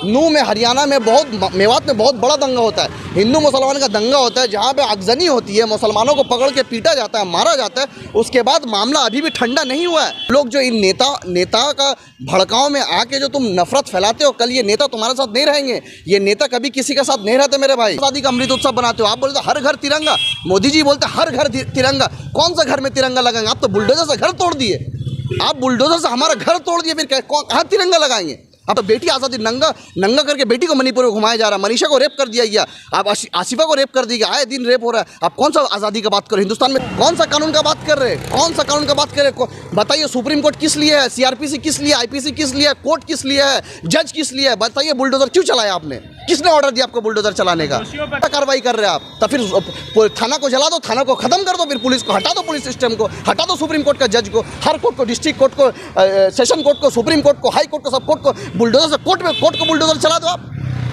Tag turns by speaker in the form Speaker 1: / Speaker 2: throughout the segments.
Speaker 1: नूह में, हरियाणा में, मेवात में बहुत बड़ा दंगा होता है, हिंदू मुसलमान का दंगा होता है, जहाँ पे आगजनी होती है, मुसलमानों को पकड़ के पीटा जाता है, मारा जाता है। उसके बाद मामला अभी भी ठंडा नहीं हुआ है। लोग जो इन नेता का भड़काव में आके जो तुम नफरत फैलाते हो, कल ये नेता तुम्हारे साथ नहीं रहेंगे, ये नेता कभी किसी के साथ नहीं रहते मेरे भाई। आज़ादी का अमृत उत्सव बनाते हो, आप बोलते हर घर तिरंगा, मोदी जी बोलते हर घर तिरंगा। कौन सा घर में तिरंगा लगाएंगे? आप तो बुलडोजर से घर तोड़ दिए, आप बुलडोजर से हमारा घर तोड़ दिए, फिर कहाँ तिरंगा लगाएंगे? अब तो बेटी आज़ादी नंगा करके बेटी को मणिपुर में घुमाया जा रहा है, मनीषा को रेप कर दिया गया, अब आसिफा को रेप कर दिया गया, आए दिन रेप हो रहा है। आप कौन सा आज़ादी का बात कर रहे? हिंदुस्तान में कौन सा कानून का बात कर रहे हैं? कौन सा कानून का बात कर रहे हैं? बताइए, सुप्रीम कोर्ट किस लिए है, सीआरपीसी किस लिए, आईपीसी किस लिए, कोर्ट किस लिए है, जज किस लिए है? बताइए, बुलडोजर क्यों चलाया आपने? किसने ऑर्डर दिया आपको बुलडोजर चलाने का? कार्रवाई कर रहे हैं आप? तो फिर थाना को जला दो, थाना को खत्म कर दो, फिर पुलिस को हटा दो, पुलिस सिस्टम को हटा दो, सुप्रीम कोर्ट का जज को, हर कोर्ट को, डिस्ट्रिक्ट कोर्ट को, सेशन कोर्ट को, सुप्रीम कोर्ट को, हाई कोर्ट को, सब कोर्ट को बुलडोजर से कोर्ट को बुलडोजर चला दो। आप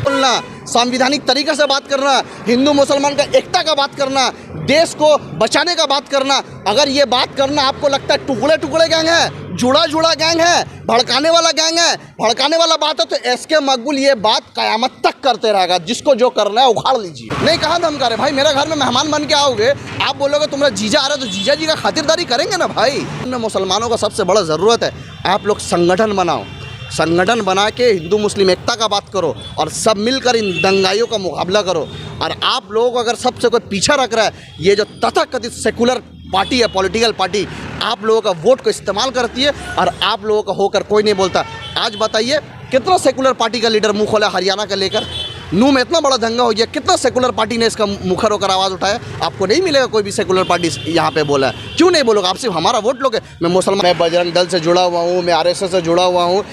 Speaker 1: बोलना, संवैधानिक तरीके से बात करना, हिंदू मुसलमान का एकता का बात करना, देश को बचाने का बात करना। अगर ये बात करना आपको लगता है टुकड़े टुकड़े गैंग है, जुड़ा गैंग है, भड़काने वाला गैंग है, भड़काने वाला बात है, तो एसके मकबूल ये बात कयामत तक करते रहेगा। जिसको जो करना है उखाड़ लीजिए। नहीं, कहाँ धमका रहे भाई? मेरे घर में मेहमान बन के आओगे, आप बोलोगे तुम्हारा जीजा आ रहा है, तो जीजा जी का खातिरदारी करेंगे ना भाई। मुसलमानों का सबसे बड़ा ज़रूरत है, आप लोग संगठन बनाओ, संगठन बना के हिंदू मुस्लिम एकता का बात करो और सब मिलकर इन दंगाइयों का मुकाबला करो। और आप लोग अगर सबसे कोई पीछा रख रहा है, ये जो तथाकथित सेकुलर पार्टी है, पॉलिटिकल पार्टी, आप लोगों का वोट को इस्तेमाल करती है और आप लोगों का होकर कोई नहीं बोलता। आज बताइए, कितना सेकुलर पार्टी का लीडर मुँह खोला हरियाणा का लेकर? नूह में इतना बड़ा दंगा हो गया, कितना सेकुलर पार्टी ने इसका मुखर होकर आवाज़ उठाया? आपको नहीं मिलेगा कोई भी सेकुलर पार्टी यहाँ पे बोला है। क्यों नहीं बोलोगे? आप सिर्फ हमारा वोट लोगे। मैं मुसलमान, मैं बजरंग दल से जुड़ा हुआ हूँ, मैं आरएसएस से जुड़ा हुआ हूँ।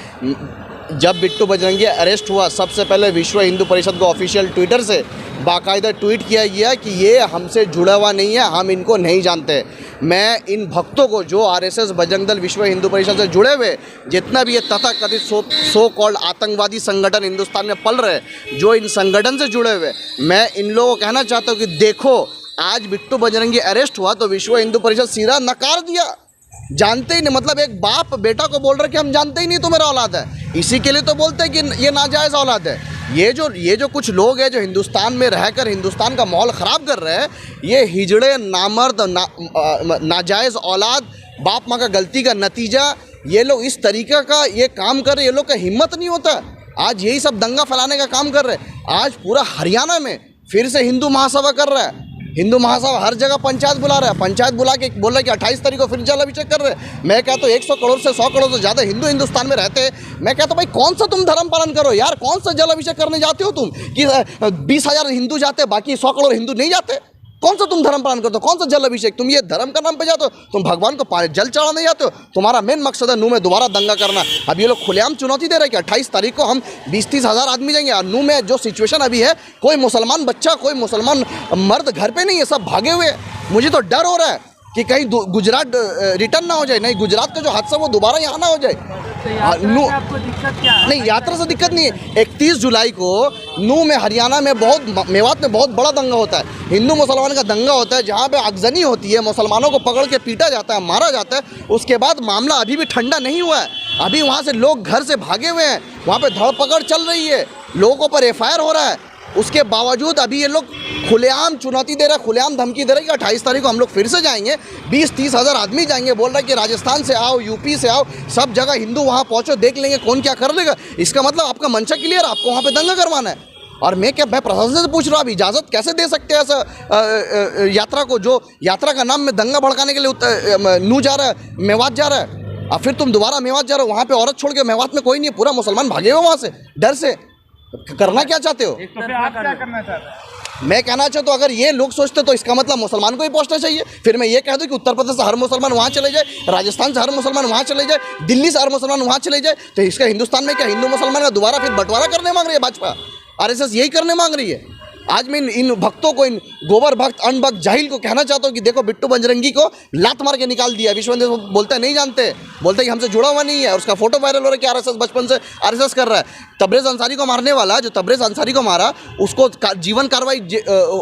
Speaker 1: जब बिट्टू बजरंगी अरेस्ट हुआ, सबसे पहले विश्व हिंदू परिषद को ऑफिशियल ट्विटर से बाकायदा ट्वीट किया गया कि ये हमसे जुड़ा हुआ नहीं है, हम इनको नहीं जानते। मैं इन भक्तों को, जो आरएसएस, बजरंग दल, विश्व हिंदू परिषद से जुड़े हुए जितना भी ये तथाकथित सो कॉल्ड आतंकवादी संगठन हिंदुस्तान में पल रहे, जो इन संगठन से जुड़े हुए, मैं इन लोगों को कहना चाहता हूँ कि देखो, आज बिट्टू बजरंगी अरेस्ट हुआ तो विश्व हिंदू परिषद सीधा नकार दिया, जानते ही नहीं। मतलब एक बाप बेटा को बोल रहे कि हम जानते ही नहीं तुम्हारा औलाद है। इसी के लिए तो बोलते हैं कि ये नाजायज़ औलाद है। ये जो कुछ लोग हैं जो हिंदुस्तान में रहकर हिंदुस्तान का माहौल ख़राब कर रहे हैं, ये हिजड़े, नामर्द, नाजायज़ औलाद, बाप माँ का गलती का नतीजा, ये लोग इस तरीक़े का ये काम कर रहे, ये लोग का हिम्मत नहीं होता। आज यही सब दंगा फैलाने का काम कर रहे हैं। आज पूरा हरियाणा में फिर से हिंदू महासभा कर रहा है। हिंदू महासभा हर जगह पंचायत बुला रहा है, पंचायत बुला के बोल रहा है कि 28 तारीख को फिर जल अभिषेक कर रहे हैं। मैं कहता हूँ 100 करोड़ से 100 करोड़ से ज़्यादा हिंदू हिंदुस्तान में रहते हैं। मैं कहता हूँ भाई, कौन सा तुम धर्म पालन करो यार? कौन सा जल अभिषेक करने जाते हो तुम कि 20,000 हिंदू जाते, बाकी 100 करोड़ हिंदू नहीं जाते? कौन सा तुम धर्म पालन करते हो? कौन सा जल अभिषेक? तुम ये धर्म का नाम पे जाते हो, तुम भगवान को जल चढ़ाने जाते हो। तुम्हारा मेन मकसद है नूह में दोबारा दंगा करना। अब ये लोग खुलेआम चुनौती दे रहे हैं कि 28 तारीख को हम 20-30 हज़ार आदमी जाएंगे। और नूह में जो सिचुएशन अभी है, कोई मुसलमान बच्चा, कोई मुसलमान मर्द घर पे नहीं है, सब भागे हुए। मुझे तो डर हो रहा है कि कहीं गुजरात रिटर्न ना हो जाए, नहीं गुजरात का जो हादसा वो दोबारा यहाँ ना हो जाए।
Speaker 2: आपको दिक्कत क्या है?
Speaker 1: नहीं, यात्रा से दिक्कत नहीं है। 31 जुलाई को नूह में, हरियाणा में, मेवात में बहुत बड़ा दंगा होता है, हिंदू मुसलमान का दंगा होता है, जहाँ पे आगजनी होती है, मुसलमानों को पकड़ के पीटा जाता है, मारा जाता है। उसके बाद मामला अभी भी ठंडा नहीं हुआ है। अभी वहाँ से लोग घर से भागे हुए हैं, वहाँ पे धरपकड़ चल रही है, लोगों पर एफआईआर हो रहा है। उसके बावजूद अभी ये लोग खुलेआम चुनौती दे रहा है, खुलेआम धमकी दे रहा है कि 28 तारीख को हम लोग फिर से जाएंगे, 20-30 हज़ार आदमी जाएंगे। बोल रहा है कि राजस्थान से आओ, यूपी से आओ, सब जगह हिंदू वहाँ पहुँचो, देख लेंगे कौन क्या कर लेगा। इसका मतलब आपका मंशा क्लियर, आपको वहाँ पे दंगा करवाना है। और मैं प्रशासन से पूछ रहा हूँ, अब इजाज़त कैसे दे सकते हैं ऐसा यात्रा को, जो यात्रा का नाम में दंगा भड़काने के लिए नूह जा रहा है, मेवात जा रहा है। और फिर तुम दोबारा मेवात जा रहे हो, वहाँ पर औरत छोड़ के मेवात में कोई नहीं है, पूरा मुसलमान भागे हुए वहाँ से डर से। करना क्या चाहते हो?
Speaker 2: तो फिर आप क्या करना चाहते हैं?
Speaker 1: मैं कहना चाहता हूँ, अगर ये लोग सोचते तो इसका मतलब मुसलमान को ही पहुँचना चाहिए। फिर मैं ये कह दूँ कि उत्तर प्रदेश से हर मुसलमान वहाँ चले जाए, राजस्थान से हर मुसलमान वहाँ चले जाए, दिल्ली से हर मुसलमान वहाँ चले जाए, तो इसका हिंदुस्तान में क्या हिंदू मुसलमान का दोबारा फिर बंटवारा करने मांग रही है भाजपा? आरएसएस यही करने मांग रही है। आज मैं इन भक्तों को, इन गोबर भक्त, अन्न भक्त, जाहिल को कहना चाहता हूँ कि देखो बिट्टू बजरंगी को लात मार के निकाल दिया। विश्व हिंदू बोलते हैं नहीं जानते, बोलते हैं कि हमसे जुड़ा हुआ नहीं है, और उसका फोटो वायरल हो रहा है कि आरएसएस बचपन से आरएसएस कर रहा है। तबरेज़ अंसारी को मारने वाला, जो तबरेज़ अंसारी को मारा, उसको जीवन कार्रवाई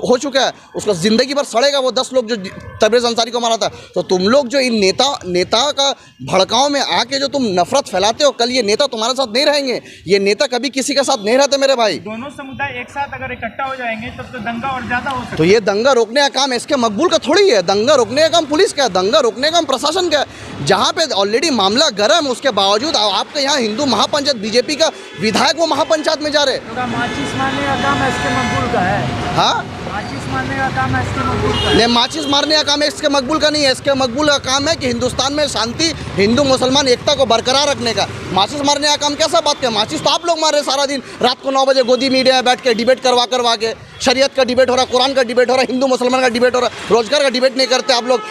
Speaker 1: हो चुका है, उसका ज़िंदगी भर सड़ेगा वो 10 लोग जो तबरेज़ अंसारी को मारा था। तो तुम लोग जो इन नेता का भड़काव में आके जो तुम नफरत फैलाते हो, कल ये नेता तुम्हारे साथ नहीं रहेंगे, ये नेता कभी किसी के साथ नहीं रहते मेरे भाई।
Speaker 2: दोनों समुदाय एक साथ अगर इकट्ठा हो जाएंगे तब तो दंगा और ज्यादा हो सकता है।
Speaker 1: तो ये दंगा रोकने का काम एसके मकबूल का थोड़ी है, दंगा रोकने का काम पुलिस का है, दंगा रोकने का काम प्रशासन का है। जहाँ पे ऑलरेडी मामला गर्म, उसके बावजूद आपके यहाँ हिंदू महापंचायत, बीजेपी का विधायक वो महापंचायत में जा रहे।
Speaker 2: तो माचिस मारने का काम एसके मकबूल का है।
Speaker 1: हाँ,
Speaker 2: माचिस मारने का काम एसके मकबूल का है।
Speaker 1: नहीं, माचिस मारने का काम एसके मकबूल का नहीं है। एसके मकबूल का काम है कि हिंदुस्तान में शांति, हिंदू मुसलमान एकता को बरकरार रखने का। माचिस मारने का काम कैसा बात है? माचिस तो आप लोग मार रहे सारा दिन, रात को 9 बजे गोदी मीडिया में बैठ के डिबेट करवा के, शरीयत का डिबेट हो रहा, कुरान का डिबेट हो रहा, हिंदू मुसलमान का डिबेट हो रहा, रोजगार का डिबेट नहीं करते आप लोग,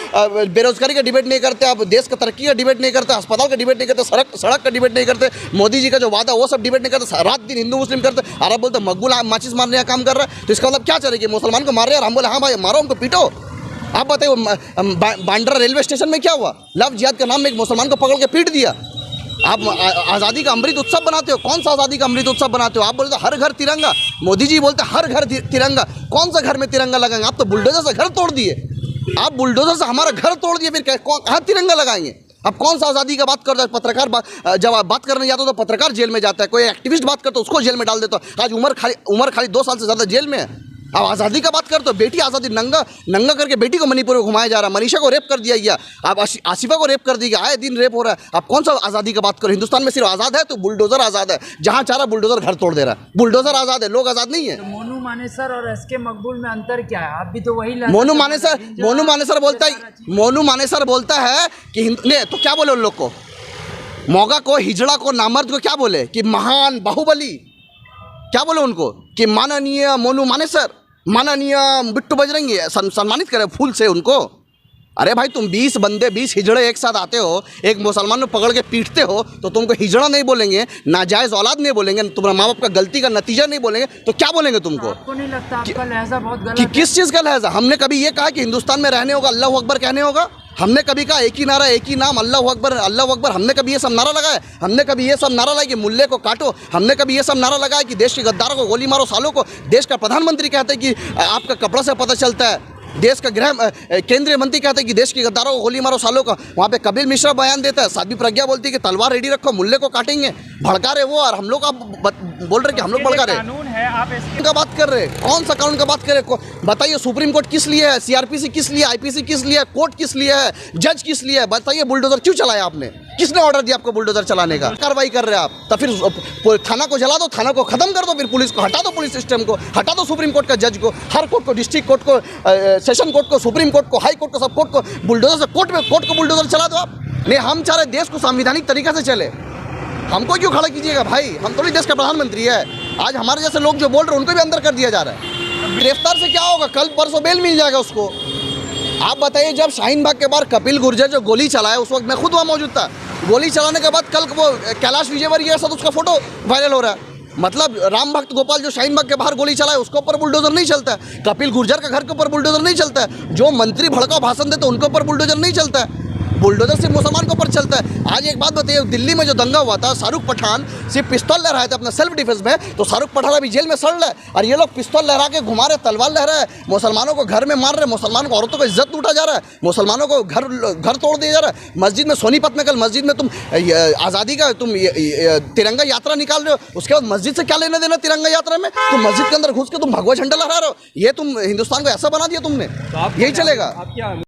Speaker 1: बेरोजगारी का डिबेट नहीं करते आप, देश का तरक्की का डिबेट नहीं करते, अस्पताल का डिबेट नहीं करते, सड़क का डिबेट नहीं करते, मोदी जी का जो वादा वो सब डिबेट नहीं करते, रात दिन हिंदू मुस्लिम करते। और आप बोलते मकबूल माचिस मारने का काम कर रहा है, तो इसका मतलब क्या चलेगी? मुसलमान को मार रहे हैं और हम बोले हाँ भाई मारो, हमको पीटो। आप बताइए बांद्रा रेलवे स्टेशन में क्या हुआ? लव जिहाद के नाम में एक मुसलमान को पकड़ के पीट दिया। आप आज़ादी का अमृत उत्सव बनाते हो, कौन सा आज़ादी का अमृत उत्सव बनाते हो? आप बोलते हर घर तिरंगा, मोदी जी बोलते हर घर तिरंगा। कौन सा घर में तिरंगा लगाएंगे? आप तो बुलडोजर से घर तोड़ दिए, आप बुलडोजर से हमारा घर तोड़ दिए, फिर कहाँ तिरंगा लगाएंगे? अब कौन सा आज़ादी का बात करता है? पत्रकार जब बात करने जाता हो तो पत्रकार जेल में जाता है, कोई एक्टिविस्ट बात करता है उसको जेल में डाल देता है। आज उमर खाली 2 साल से ज़्यादा जेल में है। अब आज़ादी का बात करते हो, बेटी आज़ादी, नंगा करके बेटी को मणिपुर में घुमाया जा रहा है, मनीषा को रेप कर दिया गया, अब आसिफा को रेप कर दिया गया, आए दिन रेप हो रहा है। आप कौन सा आज़ादी का बात करो? हिंदुस्तान में सिर्फ आज़ाद है तो बुलडोजर आज़ाद है, जहाँ चाह रहा बुलडोजर घर तोड़ दे रहा है। बुलडोजर आज़ाद है, लोग आज़ाद नहीं है।
Speaker 2: तो मोनू मानेसर और एसके मकबूल में अंतर क्या है? आप भी तो वही
Speaker 1: मोनू मानेसर बोलता है कि नहीं, तो क्या बोले उन लोग को? मोगा को, हिजड़ा को, नामर्द को क्या बोले? कि महान बाहुबली। क्या बोले उनको? कि माननीय मोनू मानेसर, माननीय बिट्टू बजरंगी, सम्मानित करे फूल से उनको। अरे भाई तुम 20 बंदे, 20 हिजड़े एक साथ आते हो, एक मुसलमान को पकड़ के पीटते हो, तो तुमको हिजड़ा नहीं बोलेंगे, नाजायज़ औलाद नहीं बोलेंगे, तुम्हारा माँ बाप का गलती का नतीजा नहीं बोलेंगे, तो क्या बोलेंगे तुमको?
Speaker 2: आपको नहीं लगता आपका लहजा बहुत गलत
Speaker 1: कि
Speaker 2: है?
Speaker 1: किस चीज़ का लहजा? हमने कभी ये कहा कि हिंदुस्तान में रहने होगा अल्लाह अकबर कहने होगा? हमने कभी कहा एक ही नारा, एक ही नाम, अल्लाह अकबर, अल्लाह अकबर? हमने कभी ये सब नारा लगाया? हमने कभी ये सब नारा लगाया कि मुल्ले को काटो? हमने कभी ये सब नारा लगाया कि देश के गद्दारों को गोली मारो, सालों को? देश का प्रधानमंत्री कहते हैं कि आपका कपड़ा से पता चलता है, देश का केंद्रीय मंत्री कहते हैं कि देश के गद्दारों को गोली मारो, सालों का। वहाँ पे कपिल मिश्रा बयान देता है, साध्वी प्रज्ञा बोलती है कि तलवार रेडी रखो, मुल्ले को काटेंगे। भड़का रहे वो, और हम लोग बोल रहे कि हम लोग भड़का रहे।
Speaker 2: कानून है, आप इसके
Speaker 1: का बात कर रहे हैं? कौन सा कानून का बात कर रहे हैं? बताइए, सुप्रीम कोर्ट किस लिए है? सीआरपीसी किस लिए? आईपीसी किस लिए? कोर्ट किस लिए है? जज किस लिए है? बताइए, बुलडोजर क्यों चलाया आपने? किसने ऑर्डर दिया आपको बुलडोजर चलाने का? कार्रवाई कर रहे हैं आप, तो फिर थाना को जला दो, थाना को खत्म कर दो, फिर पुलिस को हटा दो, पुलिस सिस्टम को हटा दो, सुप्रीम कोर्ट का जज को, हर कोर्ट को, डिस्ट्रिक्ट कोर्ट को, सेशन कोर्ट को, सुप्रीम कोर्ट को, हाई कोर्ट को, सब कोर्ट को बुलडोजर से कोर्ट को बुलडोजर चला दो आप। नहीं, हम चाह रहे देश को संवैधानिक तरीके से चले, हमको क्यों खड़ा कीजिएगा भाई? हम थोड़ी देश का प्रधानमंत्री है। आज हमारे जैसे लोग जो बोल रहे हैं उनको भी अंदर कर दिया जा रहा है। गिरफ्तार से क्या होगा? कल परसों बेल मिल जाएगा उसको। आप बताइए, जब शाहीन बाग के बाहर कपिल गुर्जर जो गोली चलाया, उस वक्त मैं खुद वहाँ मौजूद था। गोली चलाने के बाद कल वो कैलाश विजयवर्गीय के साथ उसका फोटो वायरल हो रहा है। मतलब राम भक्त गोपाल जो शाहीन बाग के बाहर गोली चलाए, उसके ऊपर बुलडोजर नहीं चलता है। कपिल गुर्जर के घर के ऊपर बुलडोजर नहीं चलता है। जो मंत्री भड़काऊ भाषण देते उनके ऊपर बुलडोजर नहीं चलता है। बुलडोजर सिर्फ मुसलमान के ऊपर चलता है। आज एक बात बताइए, दिल्ली में जो दंगा हुआ था, शाहरुख पठान सिर्फ पिस्तौल लहराए थे अपना सेल्फ डिफेंस में, तो शाहरुख पठान अभी जेल में सड़ रहा है, और ये लोग पिस्तौल लहरा के घुमा रहे, तलवार लहरा है, मुसलमानों को घर में मार रहे, मुसलमानों को, औरतों को इज्जत लूटा जा रहा है, मुसलमानों को घर तोड़ दिया जा रहा है। मस्जिद में सोनीपत में, कल मस्जिद में तुम आज़ादी का तुम तिरंगा यात्रा निकाल रहे हो, उसके बाद मस्जिद से क्या लेना देना तिरंगा यात्रा में? तुम मस्जिद के अंदर घुस के तुम भगवा झंडा लहरा रहे हो, ये तुम हिंदुस्तान को ऐसा बना दिया तुमने? यही चलेगा?